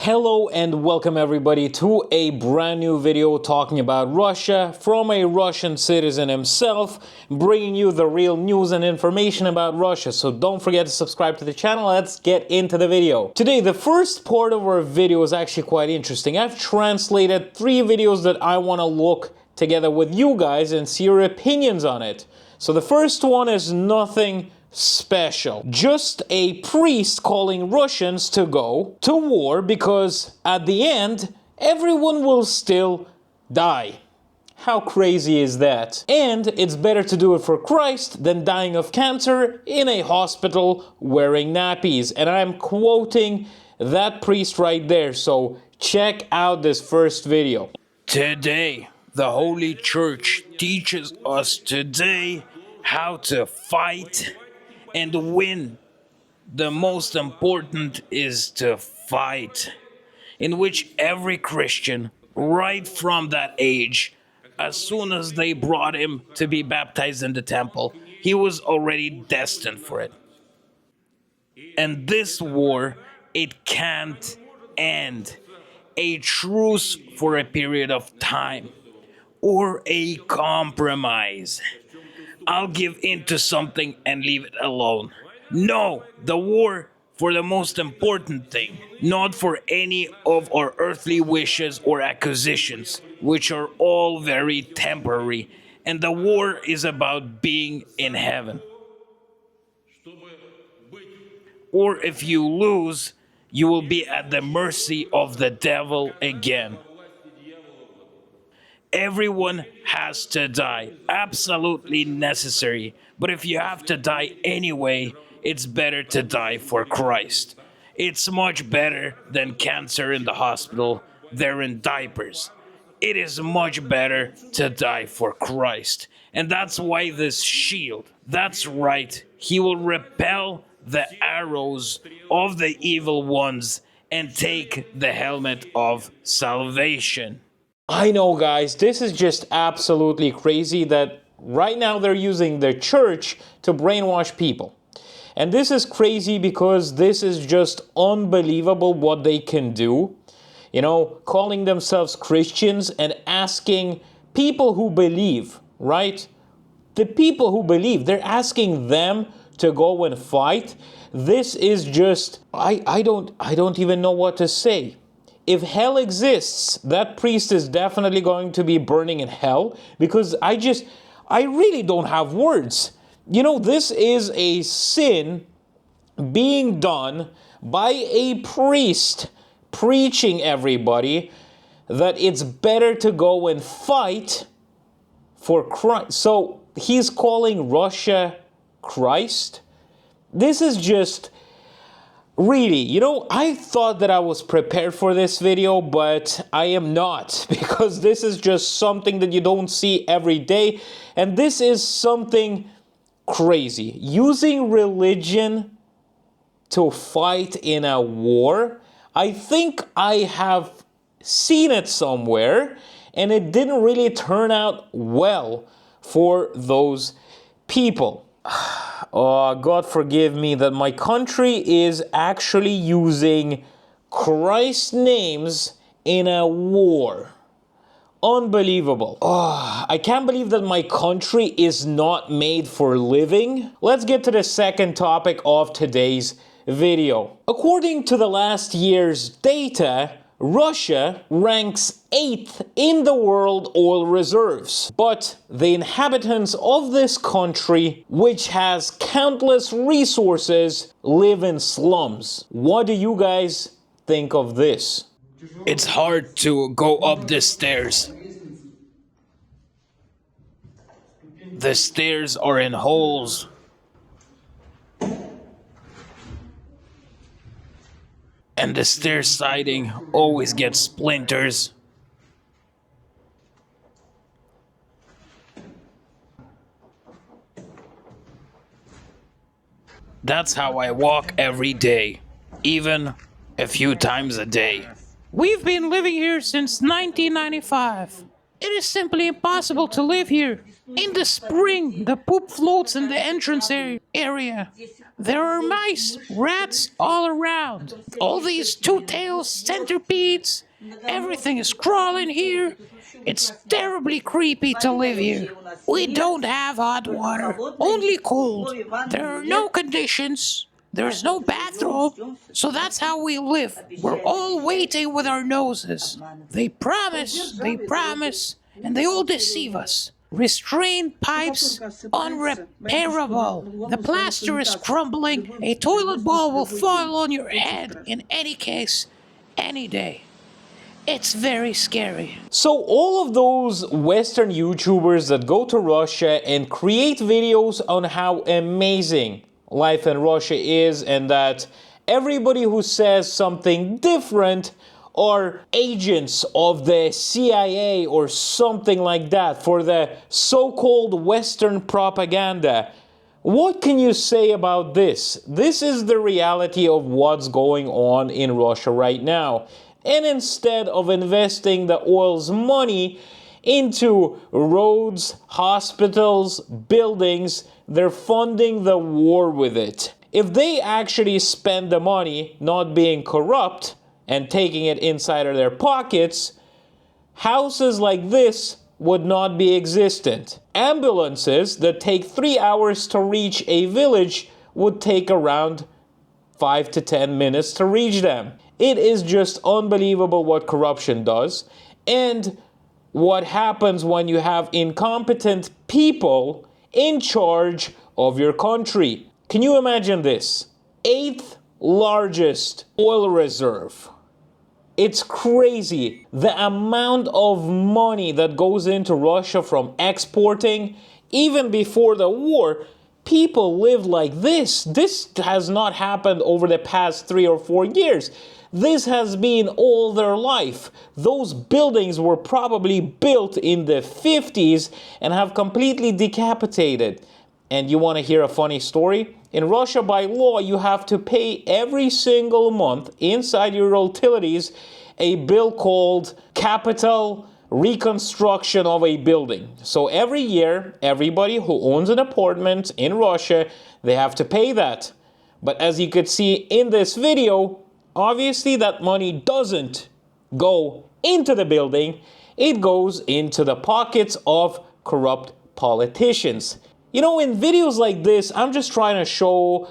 Hello and welcome everybody to a brand new video talking about Russia from a Russian citizen himself, bringing you the real news and information about Russia. So don't forget to subscribe to the channel. Let's get into the video. Today, the first part of our video is actually quite interesting. I've translated 3 videos that I want to look together with you guys and see your opinions on it. So the first one is nothing special. Just a priest calling Russians to go to war because at the end, everyone will still die. How crazy is that? And it's better to do it for Christ than dying of cancer in a hospital wearing nappies. And I'm quoting that priest right there, so check out this first video. Today, the Holy Church teaches us today how to fight and win. The most important is to fight, in which every Christian, right from that age, as soon as they brought him to be baptized in the temple, he was already destined for it. And this war, it can't end. A truce for a period of time, or a compromise. I'll give in to something and leave it alone. No, the war for the most important thing, not for any of our earthly wishes or acquisitions, which are all very temporary. And the war is about being in heaven. Or if you lose, you will be at the mercy of the devil again. Everyone has to die, absolutely necessary. But if you have to die anyway, it's better to die for Christ. It's much better than cancer in the hospital. They're in diapers. It is much better to die for Christ. And that's why this shield, that's right, he will repel the arrows of the evil ones and take the helmet of salvation. I know, guys, this is just absolutely crazy that right now they're using the church to brainwash people. And this is crazy because this is just unbelievable what they can do. You know, calling themselves Christians and asking people who believe, right? The people who believe, they're asking them to go and fight. This is just, I don't even know what to say. If hell exists, that priest is definitely going to be burning in hell because I really don't have words. You know, this is a sin being done by a priest preaching everybody that it's better to go and fight for Christ. So he's calling Russia Christ. This is just... Really, you know, I thought that I was prepared for this video, but I am not, because this is just something that you don't see every day, and this is something crazy. Using religion to fight in a war, I think I have seen it somewhere, and it didn't really turn out well for those people. Oh, God forgive me that my country is actually using Christ's names in a war. Unbelievable. Oh, I can't believe that my country is not made for living. Let's get to the second topic of today's video. According to the last year's data, Russia ranks 8th in the world oil reserves. But the inhabitants of this country, which has countless resources, live in slums. What do you guys think of this? It's hard to go up the stairs. The stairs are in holes. And the stair siding always gets splinters. That's how I walk every day, even a few times a day. We've been living here since 1995. It is simply impossible to live here. In the spring, the poop floats in the entrance area. There are mice, rats all around. All these two-tailed centipedes. Everything is crawling here. It's terribly creepy to live here. We don't have hot water, only cold. There are no conditions. There's no bathroom. So that's how we live. We're all waiting with our noses. They promise, and they all deceive us. Restrained pipes, unrepairable. The plaster is crumbling. A toilet bowl will fall on your head in any case, any day. It's very scary. So all of those Western YouTubers that go to Russia and create videos on how amazing life in Russia is, and that everybody who says something different are agents of the CIA or something like that for the so-called Western propaganda. What can you say about this? This is the reality of what's going on in Russia right now. And instead of investing the oil's money into roads, hospitals, buildings, they're funding the war with it. If they actually spend the money not being corrupt and taking it inside of their pockets, houses like this would not be existent. Ambulances that take 3 hours to reach a village would take around 5 to 10 minutes to reach them. It is just unbelievable what corruption does, and what happens when you have incompetent people in charge of your country. Can you imagine this? 8th largest oil reserve. It's crazy the amount of money that goes into Russia from exporting. Even before the war, people lived like this. This has not happened over the past 3 or 4 years. This has been all their life. Those buildings were probably built in the 50s and have completely decapitated. And you want to hear a funny story? In Russia, by law, you have to pay every single month inside your utilities a bill called capital reconstruction of a building. So every year, everybody who owns an apartment in Russia, they have to pay that. But as you could see in this video, obviously that money doesn't go into the building, it goes into the pockets of corrupt politicians. You know, in videos like this, I'm just trying to show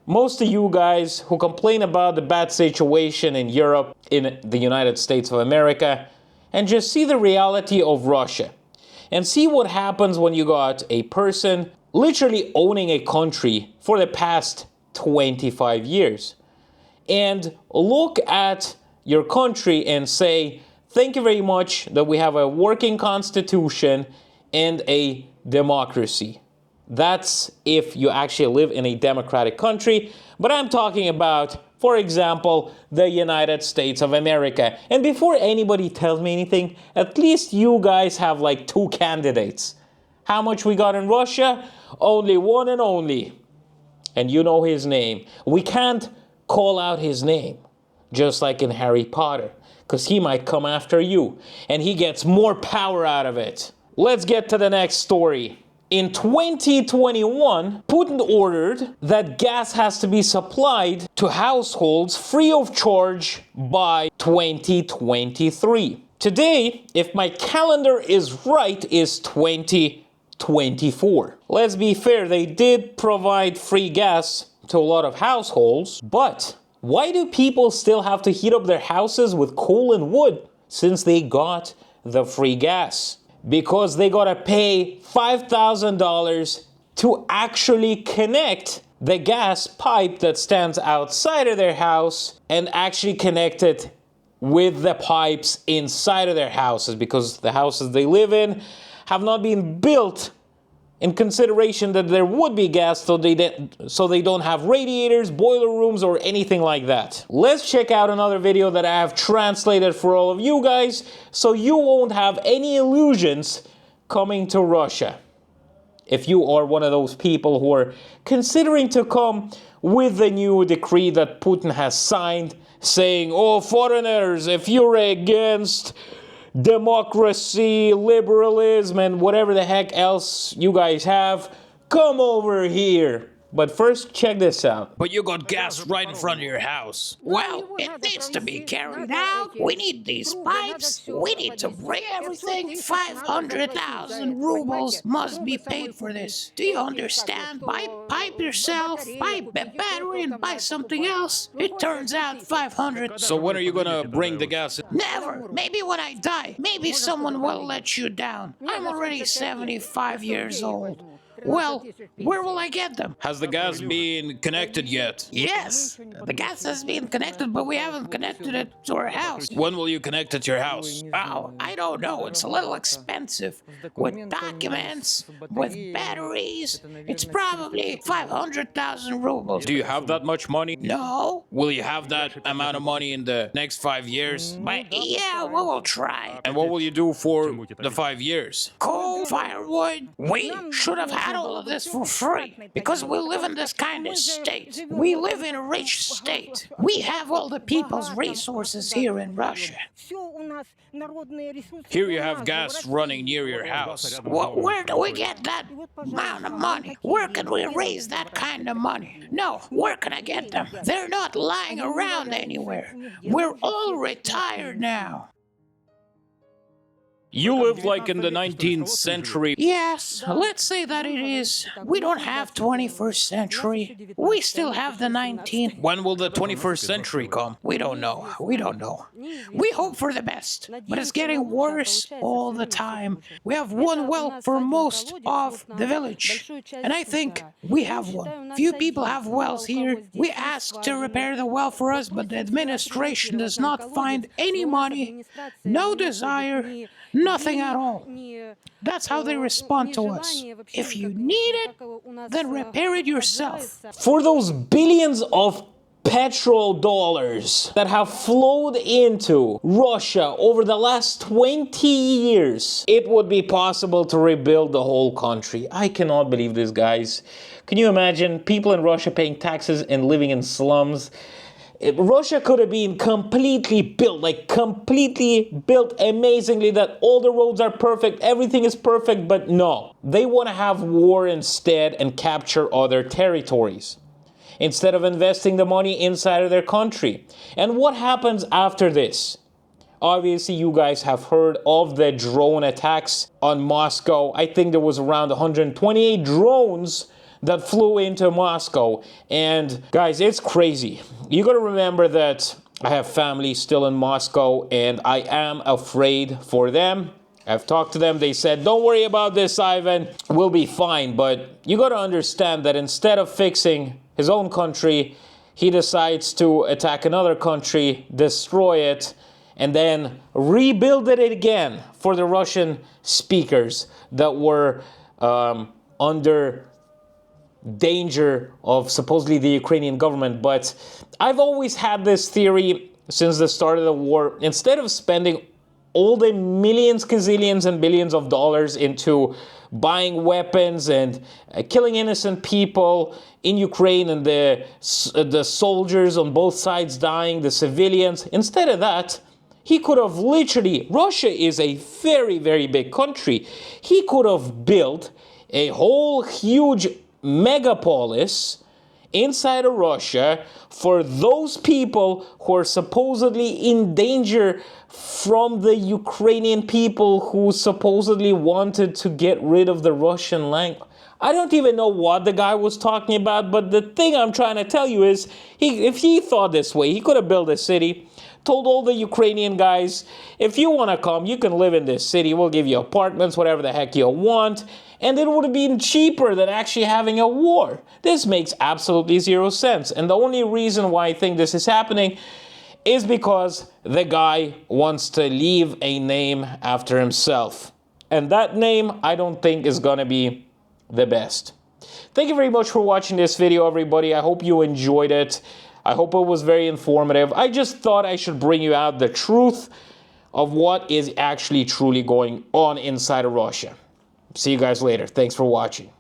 most of you guys who complain about the bad situation in Europe, in the United States of America, and just see the reality of Russia. And see what happens when you got a person literally owning a country for the past 25 years. And look at your country and say, thank you very much that we have a working constitution and a democracy. That's if you actually live in a democratic country. But I'm talking about, for example, the United States of America. And before anybody tells me anything, at least you guys have like 2 candidates. How much we got in Russia? Only one and only. And you know his name. We can't call out his name, just like in Harry Potter, because he might come after you, and he gets more power out of it. Let's get to the next story. In 2021, Putin ordered that gas has to be supplied to households free of charge by 2023. Today, if my calendar is right, is 2024. Let's be fair, they did provide free gas to a lot of households, but why do people still have to heat up their houses with coal and wood since they got the free gas? Because they gotta pay $5,000 to actually connect the gas pipe that stands outside of their house and actually connect it with the pipes inside of their houses, because the houses they live in have not been built in consideration that there would be gas, so they don't have radiators, boiler rooms, or anything like that. Let's check out another video that I have translated for all of you guys, so you won't have any illusions coming to Russia. If you are one of those people who are considering to come with the new decree that Putin has signed, saying, oh, foreigners, if you're against democracy, liberalism, and whatever the heck else you guys have, come over here. But first, check this out. But you got gas right in front of your house. Well, it needs to be carried out. We need these pipes. We need to bring everything. 500,000 rubles must be paid for this. Do you understand? Buy pipe yourself, buy a battery, and buy something else. It turns out 500. So when are you gonna bring the gas in? Never. Maybe when I die. Maybe someone will let you down. I'm already 75 years old. Well, where will I get them? Has the gas been connected yet? Yes, the gas has been connected, but we haven't connected it to our house. When will you connect it to your house? Oh, I don't know. It's a little expensive. With documents, with batteries, it's probably 500,000 rubles. Do you have that much money? No? Will you have that amount of money in the next 5 years? But yeah, we will try. And what will you do for the 5 years? Coal, firewood. We should have had all of this for free because we live in this kind of state. We live in a rich state. We have all the people's resources here in Russia. Here you have gas running near your house. Where do we get that amount of money? Where can we raise that kind of money? No, where can I get them? They're not lying around anywhere. We're all retired now. You live like in the 19th century. Yes, let's say that it is. We don't have 21st century. We still have the 19th. When will the 21st century come? We don't know. We don't know. We hope for the best, but it's getting worse all the time. We have one well for most of the village, and I think we have one. Few people have wells here. We asked to repair the well for us, but the administration does not find any money, no desire, nothing at all. That's how they respond to us. If you need it, then repair it yourself. For those billions of petrol dollars that have flowed into Russia over the last 20 years, it would be possible to rebuild the whole country. I cannot believe this, guys. Can you imagine people in Russia paying taxes and living in slums? Russia could have been completely built, amazingly, that all the roads are perfect, everything is perfect, but no. They want to have war instead and capture other territories, instead of investing the money inside of their country. And what happens after this? Obviously, you guys have heard of the drone attacks on Moscow. I think there was around 128 drones that flew into Moscow. And guys, it's crazy. You gotta remember that I have family still in Moscow and I am afraid for them. I've talked to them. They said, don't worry about this, Ivan. We'll be fine. But you gotta understand that instead of fixing his own country, he decides to attack another country, destroy it, and then rebuild it again for the Russian speakers that were under danger of supposedly the Ukrainian government. But I've always had this theory since the start of the war. Instead of spending all the millions, gazillions, and billions of dollars into buying weapons and killing innocent people in Ukraine, and the soldiers on both sides dying, the civilians, instead of that, he could have literally, Russia is a very, very big country. He could have built a whole huge megapolis inside of Russia for those people who are supposedly in danger from the Ukrainian people who supposedly wanted to get rid of the Russian language. I don't even know what the guy was talking about, but the thing I'm trying to tell you is, if he thought this way, he could have built a city, told all the Ukrainian guys, if you want to come, you can live in this city, we'll give you apartments, whatever the heck you want, and it would have been cheaper than actually having a war. This makes absolutely zero sense, and the only reason why I think this is happening is because the guy wants to leave a name after himself. And that name, I don't think, is gonna be the best. Thank you very much for watching this video, everybody. I hope you enjoyed it. I hope it was very informative. I just thought I should bring you out the truth of what is actually truly going on inside of Russia. See you guys later. Thanks for watching.